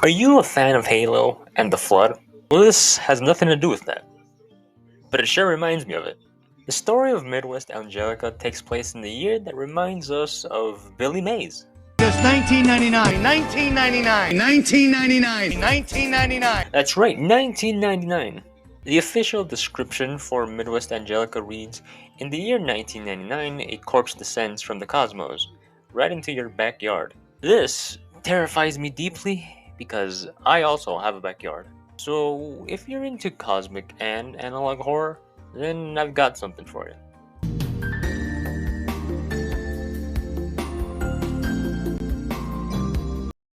Are you a fan of Halo and the Flood? Well, this has nothing to do with that, but it sure reminds me of it. The story of Midwest Angelica takes place in the year that reminds us of Billy Mays. It's 1999, 1999, 1999, 1999. That's right, 1999. The official description for Midwest Angelica reads, "In the year 1999, a corpse descends from the cosmos, right into your backyard." This terrifies me deeply because I also have a backyard. So if you're into cosmic and analog horror, then I've got something for you.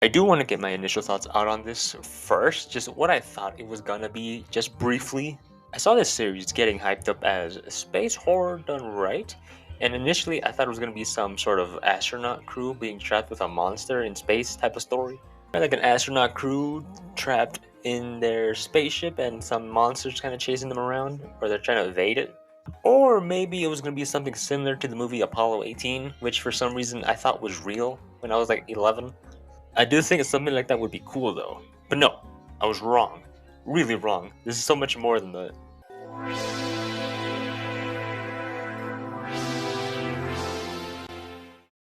I do want to get my initial thoughts out on this first, just what I thought it was gonna be, just briefly. I saw this series getting hyped up as space horror done right, and initially I thought it was gonna be some sort of astronaut crew being trapped with a monster in space type of story. Like an astronaut crew trapped in their spaceship and some monsters kind of chasing them around, or they're trying to evade it. Or maybe it was gonna be something similar to the movie Apollo 18, which for some reason I thought was real when I was like 11. I do think something like that would be cool though. But no, I was wrong. Really wrong. This is so much more than that.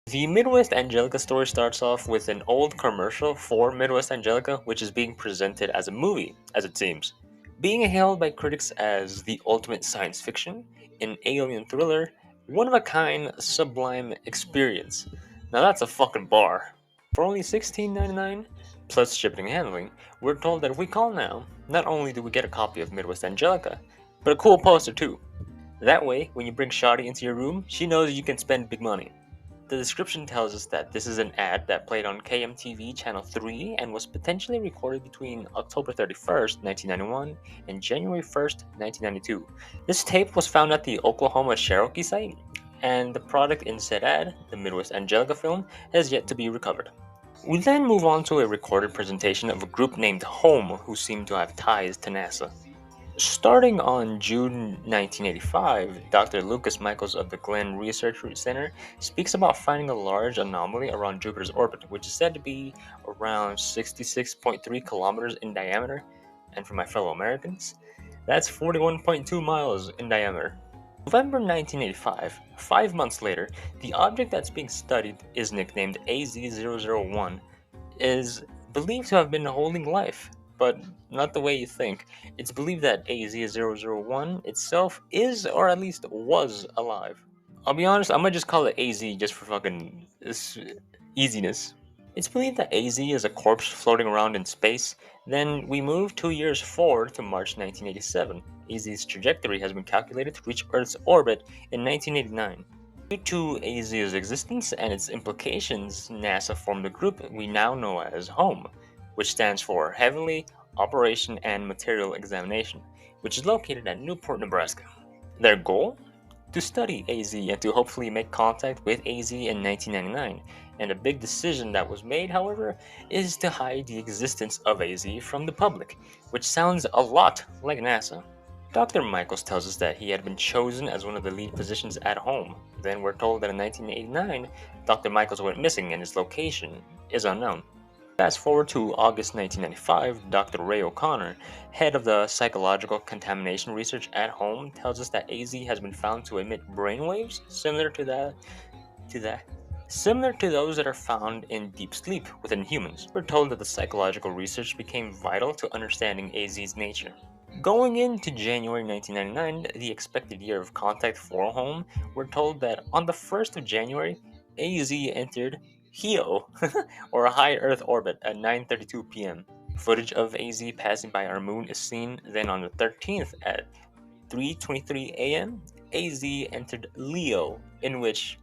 The Midwest Angelica story starts off with an old commercial for Midwest Angelica, which is being presented as a movie, as it seems. Being hailed by critics as the ultimate science fiction, an alien thriller, one of a kind, sublime experience. Now that's a fucking bar. For only $16.99, plus shipping and handling, we're told that if we call now, not only do we get a copy of Midwest Angelica, but a cool poster too. That way, when you bring Shawty into your room, she knows you can spend big money. The description tells us that this is an ad that played on KMTV Channel 3 and was potentially recorded between October 31st, 1991 and January 1st, 1992. This tape was found at the Oklahoma Cherokee site, and the product in said ad, the Midwest Angelica film, has yet to be recovered. We then move on to a recorded presentation of a group named Home who seem to have ties to NASA. Starting on June 1985, Dr. Lucas Michaels of the Glenn Research Center speaks about finding a large anomaly around Jupiter's orbit, which is said to be around 66.3 kilometers in diameter, and for my fellow Americans, that's 41.2 miles in diameter. November 1985, 5 months later, the object that's being studied is nicknamed AZ001, is believed to have been holding life, but not the way you think. It's believed that AZ001 itself is, or at least was, alive. I'll be honest, I might just call it AZ just for fucking easiness. It's believed that AZ is a corpse floating around in space. Then we move 2 years forward to March 1987. AZ's trajectory has been calculated to reach Earth's orbit in 1989. Due to AZ's existence and its implications, NASA formed a group we now know as HOME, which stands for Heavenly Operation and Material Examination, which is located at Newport, Nebraska. Their goal? To study AZ and to hopefully make contact with AZ in 1999. And a big decision that was made, however, is to hide the existence of AZ from the public, which sounds a lot like NASA. Dr. Michaels tells us that he had been chosen as one of the lead positions at home. Then we're told that in 1989, Dr. Michaels went missing and his location is unknown. Fast forward to August 1995, Dr. Ray O'Connor, head of the psychological contamination research at home, tells us that AZ has been found to emit brainwaves similar to those that are found in deep sleep within humans. We're told that the psychological research became vital to understanding AZ's nature. Going into January 1999, the expected year of contact for home, we're told that on the 1st of January, AZ entered HEO, or a high Earth orbit, at 9:32 p.m. Footage of AZ passing by our moon is seen. Then on the 13th at 3:23 a.m., AZ entered LEO, in which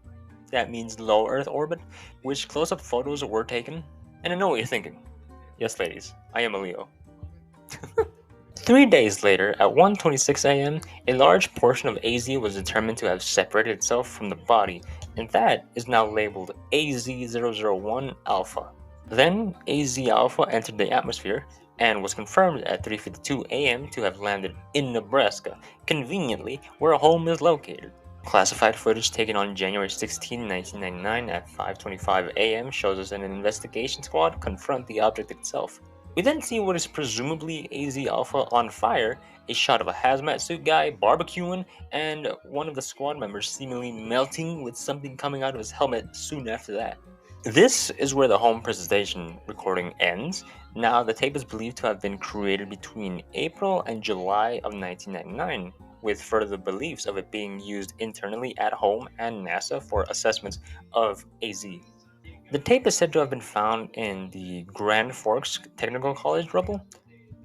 that means low Earth orbit, which close-up photos were taken. And I know what you're thinking. Yes, ladies, I am a Leo. 3 days later, at 1:26 a.m., a large portion of AZ was determined to have separated itself from the body, and that is now labeled AZ001 Alpha. Then, AZ Alpha entered the atmosphere and was confirmed at 3:52 a.m. to have landed in Nebraska, conveniently where home is located. Classified footage taken on January 16, 1999 at 5:25 a.m. shows us an investigation squad confront the object itself. We then see what is presumably AZ Alpha on fire, a shot of a hazmat suit guy barbecuing, and one of the squad members seemingly melting with something coming out of his helmet soon after that. This is where the home presentation recording ends. Now, the tape is believed to have been created between April and July of 1999, with further beliefs of it being used internally at home and NASA for assessments of AZ. The tape is said to have been found in the Grand Forks Technical College rubble.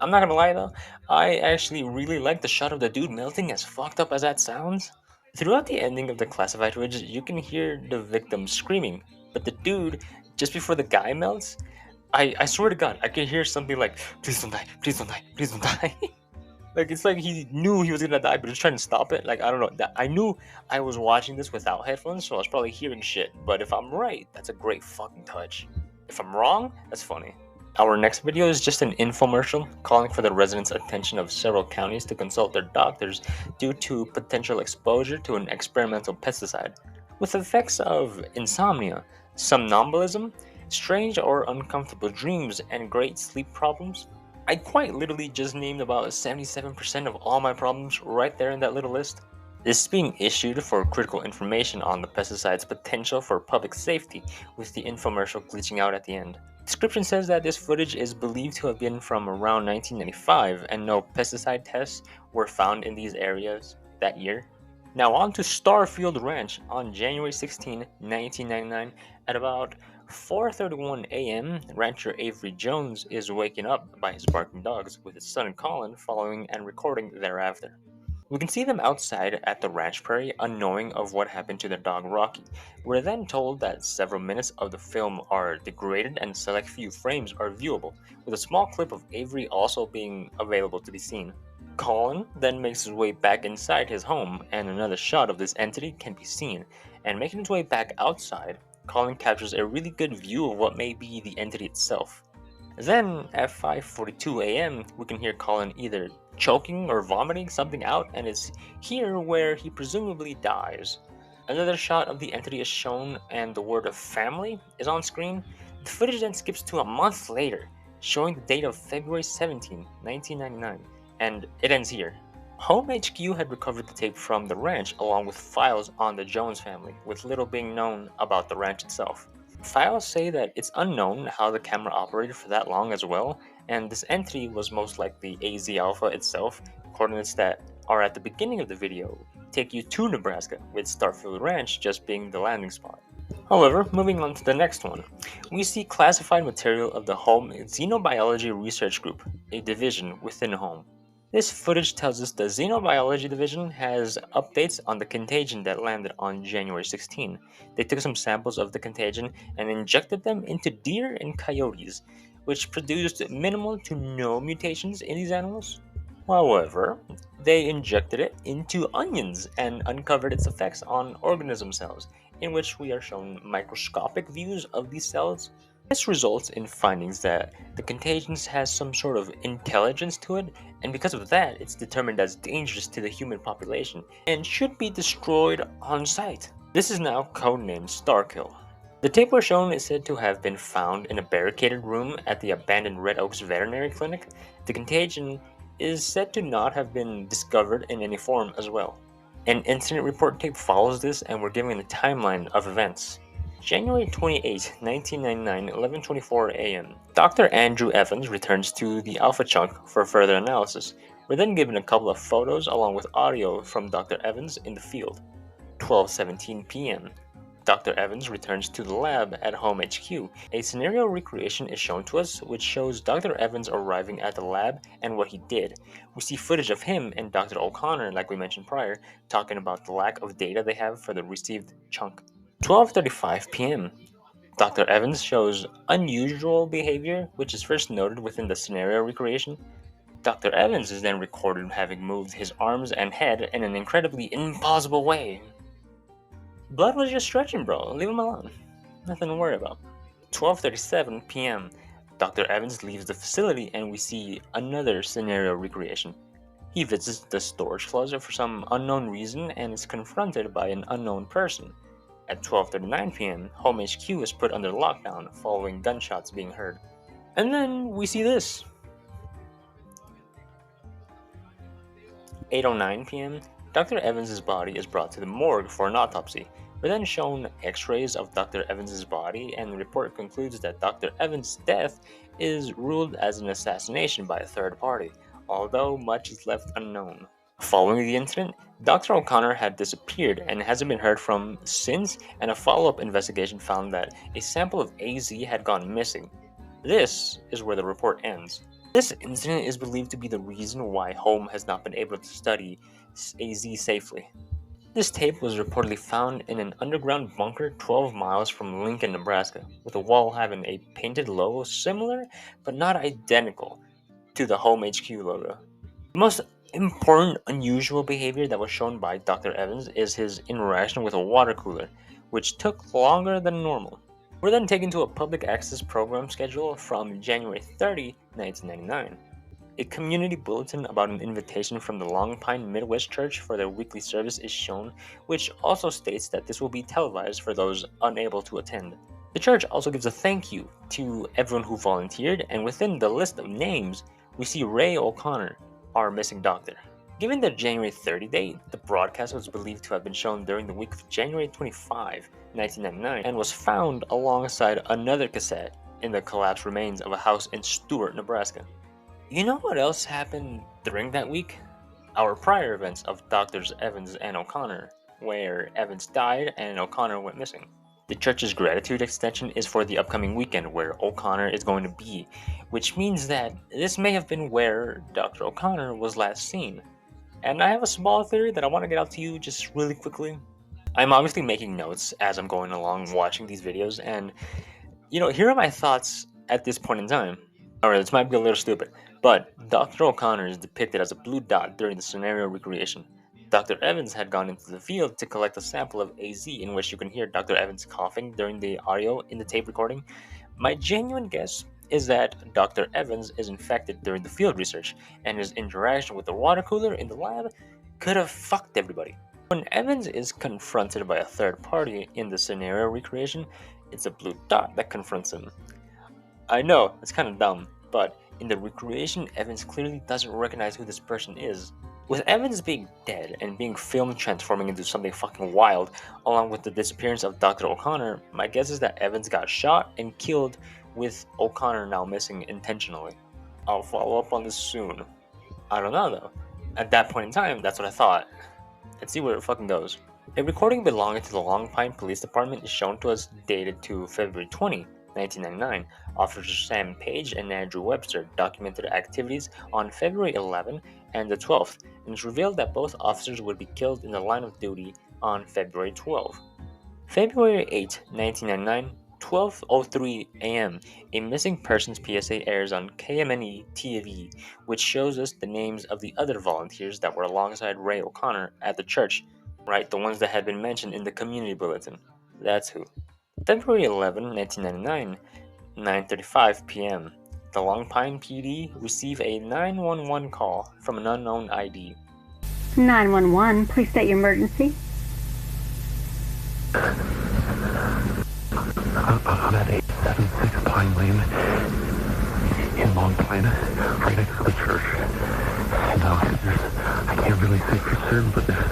I'm not gonna lie though, I actually really like the shot of the dude melting, as fucked up as that sounds. Throughout the ending of the classified footage, you can hear the victim screaming, but the dude, just before the guy melts, I swear to God, I can hear something like, please don't die, please don't die, please don't die. Like, it's like he knew he was gonna die, but he's trying to stop it. Like, I don't know. I knew I was watching this without headphones, so I was probably hearing shit. But if I'm right, that's a great fucking touch. If I'm wrong, that's funny. Our next video is just an infomercial calling for the residents' attention of several counties to consult their doctors due to potential exposure to an experimental pesticide, with effects of insomnia, somnambulism, strange or uncomfortable dreams, and great sleep problems. I quite literally just named about 77% of all my problems right there in that little list. This is being issued for critical information on the pesticide's potential for public safety, with the infomercial glitching out at the end. Description says that this footage is believed to have been from around 1995 and no pesticide tests were found in these areas that year. Now on to Starfield Ranch on January 16, 1999 at about 4:31 a.m. Rancher Avery Jones is waking up by his barking dogs, with his son Colin following and recording thereafter. We can see them outside at the ranch prairie, unknowing of what happened to their dog Rocky. We're then told that several minutes of the film are degraded and select few frames are viewable, with a small clip of Avery also being available to be seen. Colin then makes his way back inside his home, and another shot of this entity can be seen. And making his way back outside, Colin captures a really good view of what may be the entity itself. Then, at 5:42 a.m., we can hear Colin either choking or vomiting something out, and it's here where he presumably dies. Another shot of the entity is shown, and the word of family is on screen. The footage then skips to a month later, showing the date of February 17, 1999, and it ends here. Home HQ had recovered the tape from the ranch along with files on the Jones family, with little being known about the ranch itself. Files say that it's unknown how the camera operated for that long as well, and this entity was most likely AZ Alpha itself. Coordinates that are at the beginning of the video take you to Nebraska, with Starfield Ranch just being the landing spot. However, moving on to the next one, we see classified material of the Home Xenobiology Research Group, a division within Home. This footage tells us the Xenobiology Division has updates on the contagion that landed on January 16. They took some samples of the contagion and injected them into deer and coyotes, which produced minimal to no mutations in these animals. However, they injected it into onions and uncovered its effects on organism cells, in which we are shown microscopic views of these cells. This results in findings that the contagion has some sort of intelligence to it, and because of that, it's determined as dangerous to the human population and should be destroyed on sight. This is now codenamed Starkill. The tape we're shown is said to have been found in a barricaded room at the abandoned Red Oaks Veterinary Clinic. The contagion is said to not have been discovered in any form as well. An incident report tape follows this, and we're given a timeline of events. January 28, 1999, 11:24 a.m. Dr. Andrew Evans returns to the Alpha Chunk for further analysis. We're then given a couple of photos along with audio from Dr. Evans in the field. 12:17 p.m. Dr. Evans returns to the lab at Home HQ. A scenario recreation is shown to us, which shows Dr. Evans arriving at the lab and what he did. We see footage of him and Dr. O'Connor, like we mentioned prior, talking about the lack of data they have for the received chunk. 12:35 p.m. Dr. Evans shows unusual behavior, which is first noted within the scenario recreation. Dr. Evans is then recorded having moved his arms and head in an incredibly impossible way. Blood was just stretching, bro. Leave him alone. Nothing to worry about. 12:37 p.m. Dr. Evans leaves the facility and we see another scenario recreation. He visits the storage closet for some unknown reason and is confronted by an unknown person. At 12:39 p.m., Home HQ is put under lockdown following gunshots being heard. And then we see this. 8:09 p.m., Dr. Evans's body is brought to the morgue for an autopsy. We're then shown x-rays of Dr. Evans's body, and the report concludes that Dr. Evans' death is ruled as an assassination by a third party, although much is left unknown. Following the incident, Dr. O'Connor had disappeared and hasn't been heard from since, and a follow-up investigation found that a sample of AZ had gone missing. This is where the report ends. This incident is believed to be the reason why Holm has not been able to study AZ safely. This tape was reportedly found in an underground bunker 12 miles from Lincoln, Nebraska, with a wall having a painted logo similar but not identical to the Home HQ logo. The most important unusual behavior that was shown by Dr. Evans is his interaction with a water cooler, which took longer than normal. We're then taken to a public access program schedule from January 30, 1999. A community bulletin about an invitation from the Long Pine Midwest Church for their weekly service is shown, which also states that this will be televised for those unable to attend. The church also gives a thank you to everyone who volunteered, and within the list of names, we see Ray O'Connor, our missing doctor. Given the January 30 date, the broadcast was believed to have been shown during the week of January 25, 1999, and was found alongside another cassette in the collapsed remains of a house in Stewart, Nebraska. You know what else happened during that week? Our prior events of Doctors Evans and O'Connor, where Evans died and O'Connor went missing. The church's gratitude extension is for the upcoming weekend where O'Connor is going to be, which means that this may have been where Dr. O'Connor was last seen. And I have a small theory that I want to get out to you just really quickly. I'm obviously making notes as I'm going along watching these videos, and here are my thoughts at this point in time. Alright, this might be a little stupid, but Dr. O'Connor is depicted as a blue dot during the scenario recreation. Dr. Evans had gone into the field to collect a sample of AZ in which you can hear Dr. Evans coughing during the audio in the tape recording. My genuine guess is that Dr. Evans is infected during the field research, and his interaction with the water cooler in the lab could have fucked everybody. When Evans is confronted by a third party in the scenario recreation, it's a blue dot that confronts him. I know, it's kind of dumb, but in the recreation, Evans clearly doesn't recognize who this person is. With Evans being dead and being filmed transforming into something fucking wild, along with the disappearance of Dr. O'Connor, my guess is that Evans got shot and killed, with O'Connor now missing intentionally. I'll follow up on this soon. I don't know though. At that point in time, that's what I thought. Let's see where it fucking goes. A recording belonging to the Long Pine Police Department is shown to us dated to February 20, 1999. Officers Sam Page and Andrew Webster documented activities on February 11 and the 12th, and it's revealed that both officers would be killed in the line of duty on February 12. February 8, 1999, 12:03 a.m., a missing persons PSA airs on KMNE TV, which shows us the names of the other volunteers that were alongside Ray O'Connor at the church, right, the ones that had been mentioned in the community bulletin. That's who. February 11, 1999, 9:35 p.m. The Long Pine PD receive a 911 call from an unknown ID. 911, please state your emergency. I'm at 876 Pine Lane in Long Pine, right next to the church. And I can't really say for certain, but there's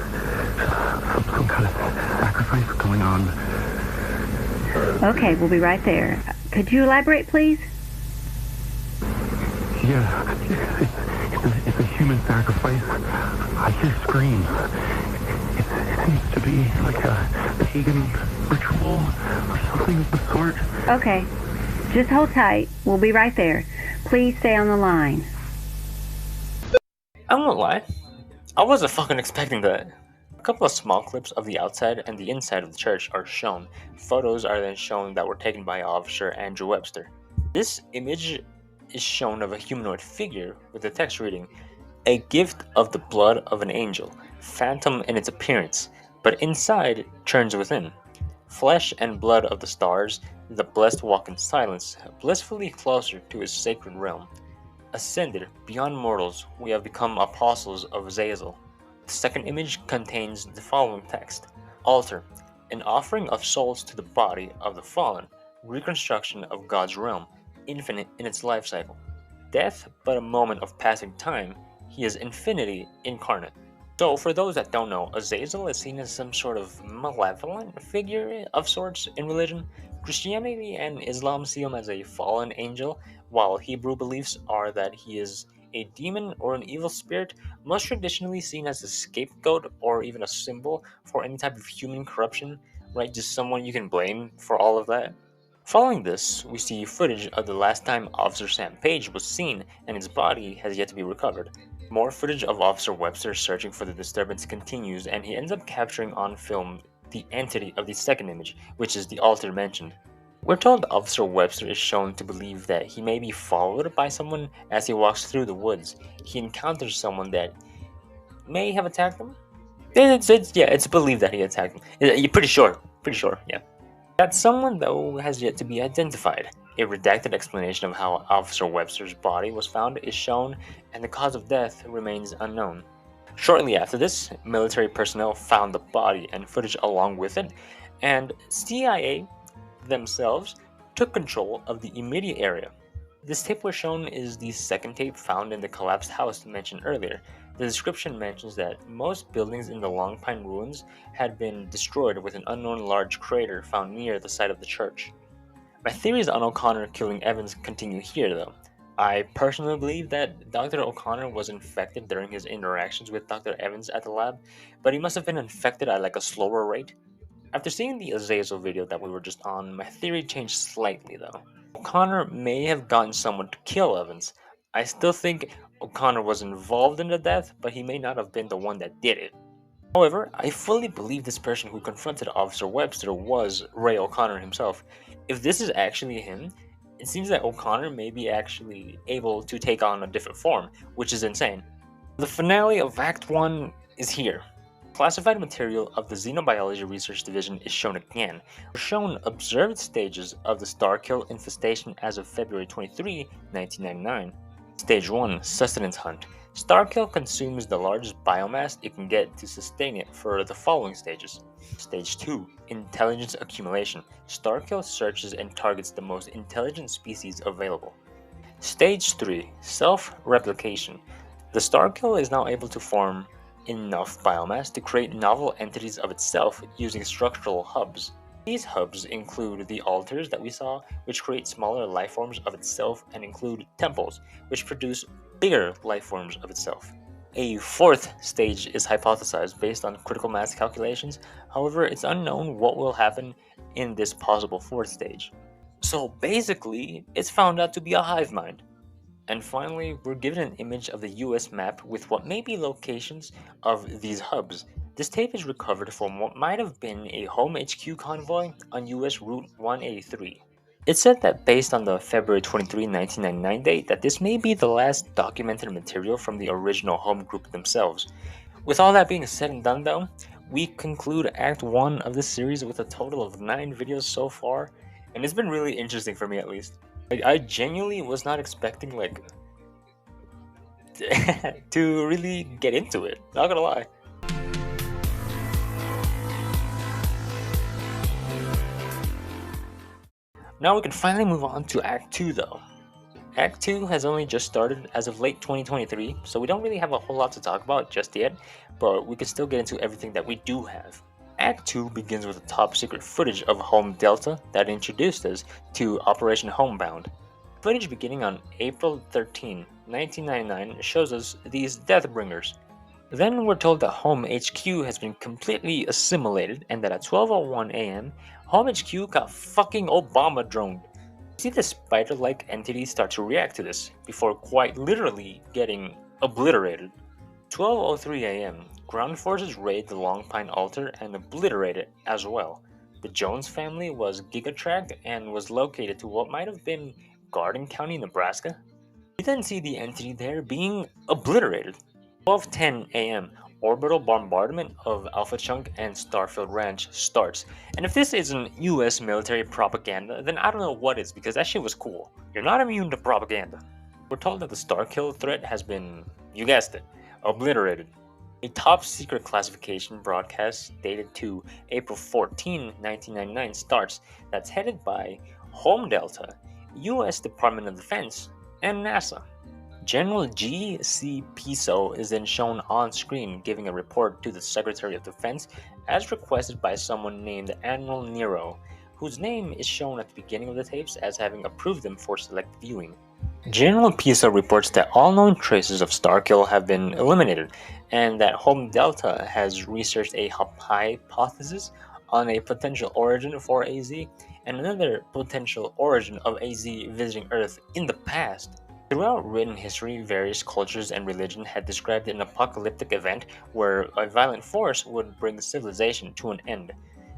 some kind of sacrifice going on. Okay, we'll be right there. Could you elaborate, please? Yeah, it's a human sacrifice. I hear screams. It seems to be like a pagan ritual or something of the sort. Okay, just hold tight. We'll be right there. Please stay on the line. I won't lie, I wasn't fucking expecting that. A couple of small clips of the outside and the inside of the church are shown. Photos are then shown that were taken by Officer Andrew Webster. This image is shown of a humanoid figure with the text reading, "A gift of the blood of an angel, phantom in its appearance, but inside turns within. Flesh and blood of the stars, the blessed walk in silence, blissfully closer to his sacred realm. Ascended beyond mortals, we have become apostles of Zazel." The second image contains the following text: "Altar, an offering of souls to the body of the fallen, reconstruction of God's realm, infinite in its life cycle. Death but a moment of passing time, he is infinity incarnate. So, for those that don't know, Azazel is seen as some sort of malevolent figure of sorts in religion. Christianity and Islam see him as a fallen angel, while Hebrew beliefs are that he is a demon or an evil spirit, most traditionally seen as a scapegoat or even a symbol for any type of human corruption, right? Just someone you can blame for all of that. Following this, we see footage of the last time Officer Sam Page was seen, and his body has yet to be recovered. More footage of Officer Webster searching for the disturbance continues, and he ends up capturing on film the entity of the second image, which is the altar mentioned. We're told Officer Webster is shown to believe that he may be followed by someone as he walks through the woods. He encounters someone that may have attacked him. It's believed that he attacked him. You're pretty sure, yeah. That someone, though, has yet to be identified. A redacted explanation of how Officer Webster's body was found is shown, and the cause of death remains unknown. Shortly after this, military personnel found the body and footage along with it, and CIA themselves took control of the immediate area. This tape we're shown is the second tape found in the collapsed house mentioned earlier. The description mentions that most buildings in the Long Pine ruins had been destroyed with an unknown large crater found near the site of the church. My theories on O'Connor killing Evans continue here though. I personally believe that Dr. O'Connor was infected during his interactions with Dr. Evans at the lab, but he must have been infected at like a slower rate. After seeing the Azazel video that we were just on, my theory changed slightly though. O'Connor may have gotten someone to kill Evans. I still think O'Connor was involved in the death, but he may not have been the one that did it. However, I fully believe this person who confronted Officer Webster was Ray O'Connor himself. If this is actually him, it seems that O'Connor may be actually able to take on a different form, which is insane. The finale of Act 1 is here. Classified material of the Xenobiology Research Division is shown again. We're shown observed stages of the Starkill infestation as of February 23, 1999. Stage 1, Sustenance Hunt. Starkill consumes the largest biomass it can get to sustain it for the following stages. Stage 2, Intelligence Accumulation. Starkill searches and targets the most intelligent species available. Stage 3, Self-Replication. The Starkill is now able to form enough biomass to create novel entities of itself using structural hubs. These hubs include the altars that we saw, which create smaller life forms of itself, and include temples, which produce bigger life forms of itself. A fourth stage is hypothesized based on critical mass calculations, however, it's unknown what will happen in this possible fourth stage. So basically, it's found out to be a hive mind. And finally, we're given an image of the US map with what may be locations of these hubs. This tape is recovered from what might have been a home HQ convoy on US Route 183. It's said that based on the February 23, 1999 date, that this may be the last documented material from the original home group themselves. With all that being said and done though, we conclude Act 1 of this series with a total of 9 videos so far, and it's been really interesting for me at least. I genuinely was not expecting to really get into it, not gonna lie. Now we can finally move on to Act 2 though. Act 2 has only just started as of late 2023, so we don't really have a whole lot to talk about just yet, but we can still get into everything that we do have. Act 2 begins with a top secret footage of Home Delta that introduced us to Operation Homebound. Footage beginning on April 13, 1999 shows us these Deathbringers. Then we're told that Home HQ has been completely assimilated and that at 12:01 AM, Home HQ got fucking Obama droned. We see the spider-like entity start to react to this, before quite literally getting obliterated. 12:03 AM, ground forces raid the Long Pine altar and obliterate it as well. The Jones family was giga-tracked and was located to what might have been Garden County, Nebraska. We then see the entity there being obliterated. 12:10 AM, orbital bombardment of Alpha Chunk and Starfield Ranch starts. And if this isn't US military propaganda, then I don't know what is, because that shit was cool. You're not immune to propaganda. We're told that the Starkill threat has been, you guessed it, obliterated. A top secret classification broadcast dated to April 14, 1999 starts that's headed by Home Delta, US Department of Defense, and NASA. General G.C. Piso is then shown on screen giving a report to the Secretary of Defense as requested by someone named Admiral Nero, whose name is shown at the beginning of the tapes as having approved them for select viewing. General Piso reports that all known traces of Starkill have been eliminated, and that Home Delta has researched a hypothesis on a potential origin for AZ, and another potential origin of AZ visiting Earth in the past. Throughout written history, various cultures and religion had described an apocalyptic event where a violent force would bring civilization to an end.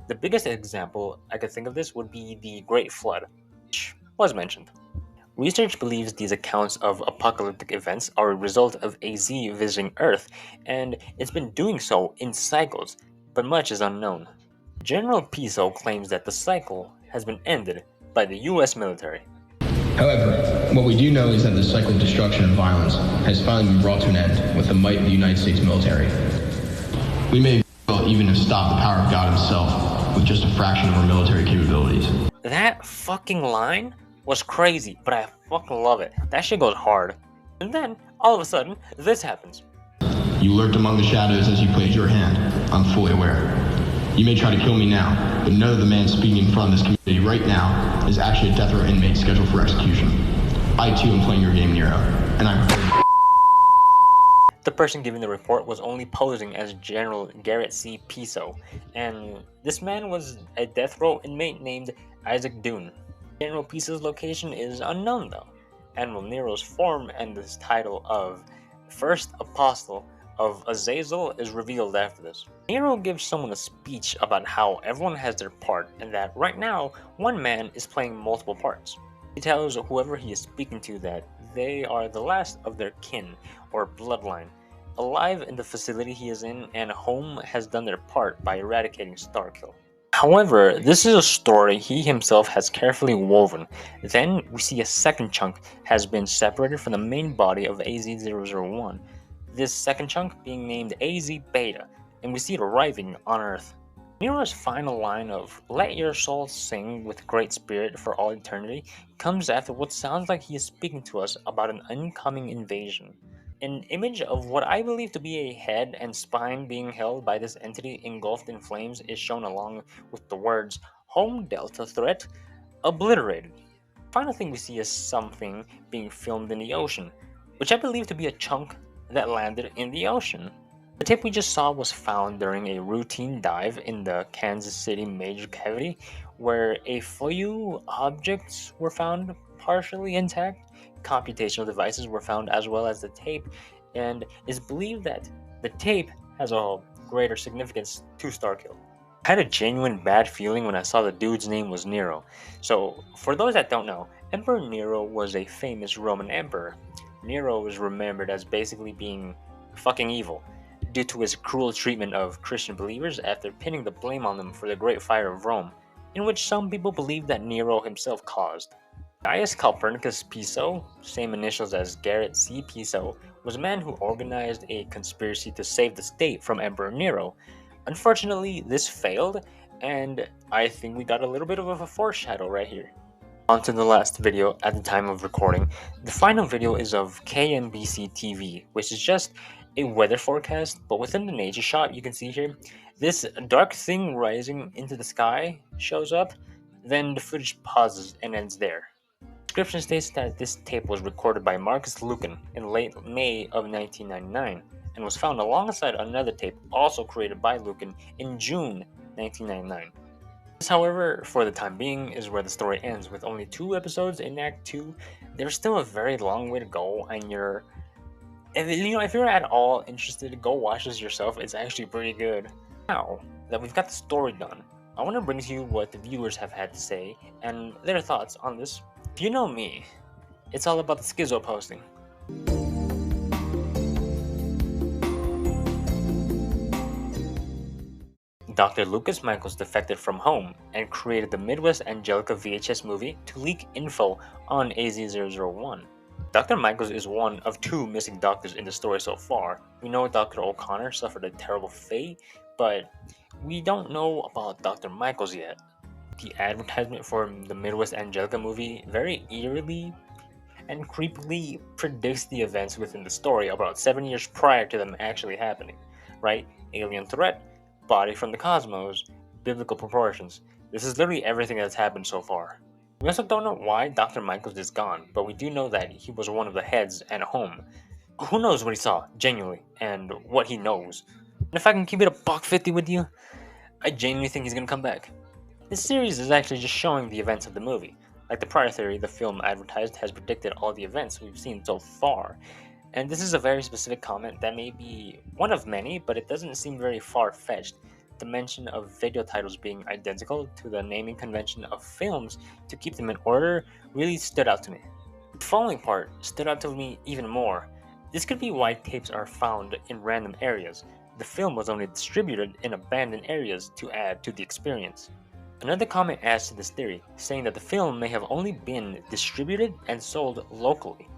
The biggest example I could think of this would be the Great Flood, which was mentioned. Research believes these accounts of apocalyptic events are a result of AZ visiting Earth, and it's been doing so in cycles, but much is unknown. General Piso claims that the cycle has been ended by the US military. However, what we do know is that the cycle of destruction and violence has finally been brought to an end with the might of the United States military. We may even have stopped the power of God himself with just a fraction of our military capabilities. That fucking line was crazy, but I fucking love it. That shit goes hard. And then, all of a sudden, this happens. You lurked among the shadows as you played your hand. I'm fully aware. You may try to kill me now, but none of the man speaking in front of this community right now is actually a death row inmate scheduled for execution. I too am playing your game, Nero, and I'm prepared. The person giving the report was only posing as General Garrett C. Piso, and this man was a death row inmate named Isaac Dune. General Piso's location is unknown though. Admiral Nero's form and his title of First Apostle of Azazel is revealed after this. Nero gives someone a speech about how everyone has their part and that right now one man is playing multiple parts. He tells whoever he is speaking to that they are the last of their kin or bloodline, alive in the facility he is in, and Home has done their part by eradicating Starkill. However, this is a story he himself has carefully woven. Then we see a second chunk has been separated from the main body of AZ-001, this second chunk being named AZ Beta, and we see it arriving on Earth. Nero's final line of "Let your soul sing with great spirit for all eternity" comes after what sounds like he is speaking to us about an incoming invasion. An image of what I believe to be a head and spine being held by this entity engulfed in flames is shown along with the words "Home Delta Threat Obliterated." The final thing we see is something being filmed in the ocean, which I believe to be a chunk that landed in the ocean. The tape we just saw was found during a routine dive in the Kansas City major cavity, where a few objects were found partially intact. Computational devices were found as well as the tape, and it's believed that the tape has a greater significance to Starkill. I had a genuine bad feeling when I saw the dude's name was Nero. So, for those that don't know, Emperor Nero was a famous Roman emperor. Nero is remembered as basically being fucking evil due to his cruel treatment of Christian believers after pinning the blame on them for the Great Fire of Rome, in which some people believe that Nero himself caused. Gaius Calpurnicus Piso, same initials as Garrett C. Piso, was a man who organized a conspiracy to save the state from Emperor Nero. Unfortunately, this failed, and I think we got a little bit of a foreshadow right here. On to the last video at the time of recording. The final video is of KMBC TV, which is just a weather forecast, but within the nature shot you can see here, this dark thing rising into the sky shows up, then the footage pauses and ends there. The description states that this tape was recorded by Marcus Lucan in late May of 1999 and was found alongside another tape also created by Lucan in June 1999. This, however, for the time being, is where the story ends. With only 2 episodes in Act 2, there's still a very long way to go, and if you're at all interested, go watch this yourself. It's actually pretty good. Now that we've got the story done, I want to bring to you what the viewers have had to say and their thoughts on this. If you know me, it's all about the schizo posting. Dr. Lucas Michaels defected from home and created the Midwest Angelica VHS movie to leak info on AZ-001. Dr. Michaels is one of 2 missing doctors in the story so far. We know Dr. O'Connor suffered a terrible fate, but we don't know about Dr. Michaels yet. The advertisement for the Midwest Angelica movie very eerily and creepily predicts the events within the story about 7 years prior to them actually happening, right? Alien threat, body from the cosmos, biblical proportions. This is literally everything that's happened so far. We also don't know why Dr. Michaels is gone, but we do know that he was one of the heads at home. Who knows what he saw, genuinely, and what he knows. And if I can keep it a buck 50 with you, I genuinely think he's gonna come back. This series is actually just showing the events of the movie. Like the prior theory, the film advertised has predicted all the events we've seen so far. And this is a very specific comment that may be one of many, but it doesn't seem very far-fetched. The mention of video titles being identical to the naming convention of films to keep them in order really stood out to me. The following part stood out to me even more. This could be why tapes are found in random areas. The film was only distributed in abandoned areas to add to the experience. Another comment adds to this theory, saying that the film may have only been distributed and sold locally,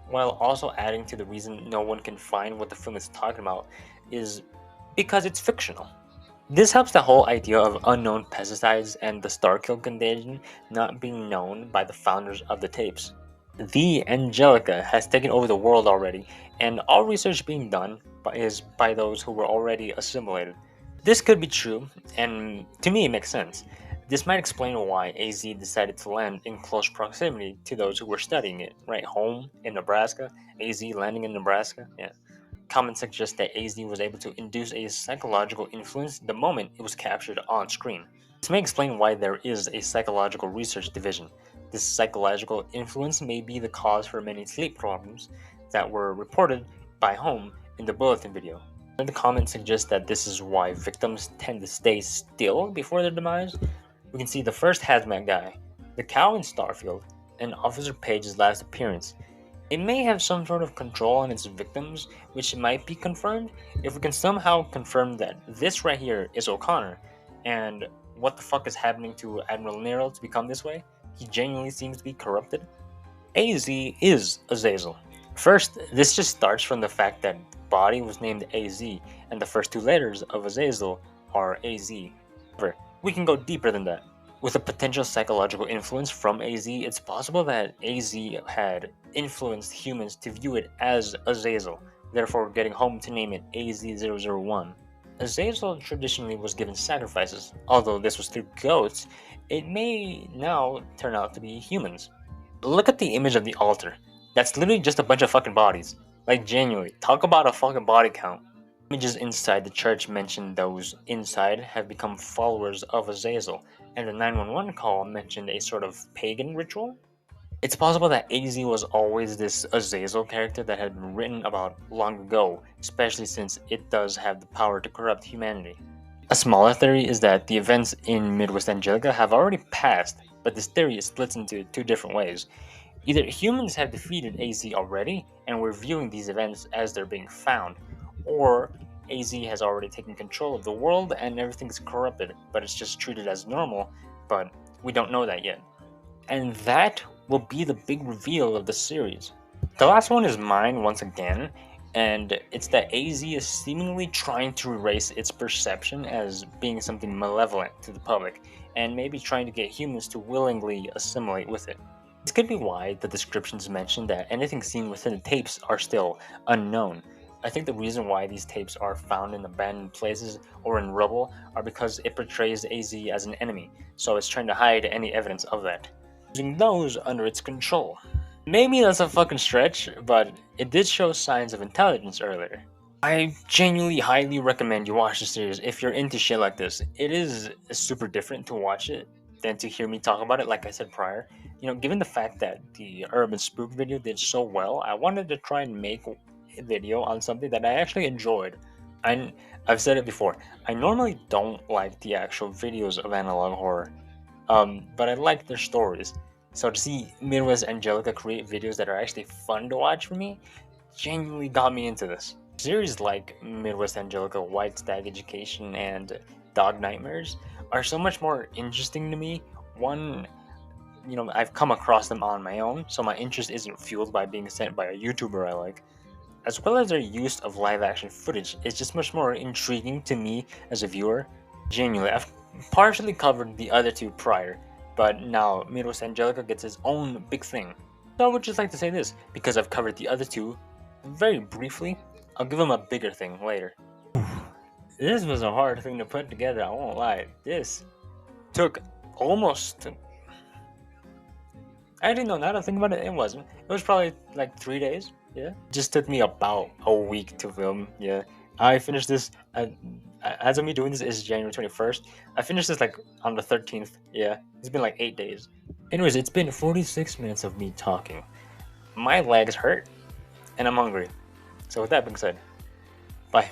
while also adding to the reason no one can find what the film is talking about is because it's fictional. This helps the whole idea of unknown pesticides and the Starkill contagion not being known by the founders of the tapes. The Angelica has taken over the world already, and all research being done is by those who were already assimilated. This could be true, and to me it makes sense. This might explain why AZ decided to land in close proximity to those who were studying it, right home in Nebraska, AZ landing in Nebraska, yeah. Comments suggest that AZ was able to induce a psychological influence the moment it was captured on screen. This may explain why there is a psychological research division. This psychological influence may be the cause for many sleep problems that were reported by Home in the bulletin video. The comments suggest that this is why victims tend to stay still before their demise. We can see the first hazmat guy, the cow in Starfield, and Officer Page's last appearance. It may have some sort of control on its victims, which might be confirmed if we can somehow confirm that this right here is O'Connor, and what the fuck is happening to Admiral Nero to become this way? He genuinely seems to be corrupted. AZ is Azazel. First, this just starts from the fact that the body was named AZ, and the first two letters of Azazel are AZ. However, we can go deeper than that. With a potential psychological influence from AZ, it's possible that AZ had influenced humans to view it as Azazel, therefore getting Home to name it AZ-001. Azazel traditionally was given sacrifices. Although this was through goats, it may now turn out to be humans. Look at the image of the altar. That's literally just a bunch of fucking bodies. Like, genuinely, talk about a fucking body count. Images inside the church mention those inside have become followers of Azazel, and the 911 call mentioned a sort of pagan ritual. It's possible that AZ was always this Azazel character that had been written about long ago, especially since it does have the power to corrupt humanity. A smaller theory is that the events in Midwest Angelica have already passed, but this theory is split into two different ways. Either humans have defeated AZ already, and we're viewing these events as they're being found, or AZ has already taken control of the world and everything's corrupted, but it's just treated as normal, but we don't know that yet. And that will be the big reveal of the series. The last one is mine once again, and it's that AZ is seemingly trying to erase its perception as being something malevolent to the public, and maybe trying to get humans to willingly assimilate with it. This could be why the descriptions mention that anything seen within the tapes are still unknown. I think the reason why these tapes are found in abandoned places or in rubble are because it portrays AZ as an enemy, so it's trying to hide any evidence of that, using those under its control. Maybe that's a fucking stretch, but it did show signs of intelligence earlier. I genuinely highly recommend you watch the series if you're into shit like this. It is super different to watch it than to hear me talk about it, like I said prior. Given the fact that the Urban Spook video did so well, I wanted to try and make a video on something that I actually enjoyed. I've said it before, I normally don't like the actual videos of analog horror, but I like their stories. So to see Midwest Angelica create videos that are actually fun to watch for me, genuinely got me into this. Series like Midwest Angelica, White Stag Education, and Dog Nightmares are so much more interesting to me. One, I've come across them on my own, so my interest isn't fueled by being sent by a YouTuber I like. As well as their use of live action footage is just much more intriguing to me as a viewer. Genuinely, I've partially covered the other two prior, but now Midwest Angelica gets his own big thing. So I would just like to say this, because I've covered the other two very briefly, I'll give him a bigger thing later. This was a hard thing to put together, I won't lie. This took almost... Actually, no, now that I think about it, it wasn't. It was probably like 3 days, yeah. It just took me about a week to film, yeah. I finished this, as of me doing this, is January 21st. I finished this like on the 13th, yeah. It's been like 8 days. Anyways, it's been 46 minutes of me talking. My legs hurt, and I'm hungry. So with that being said, bye.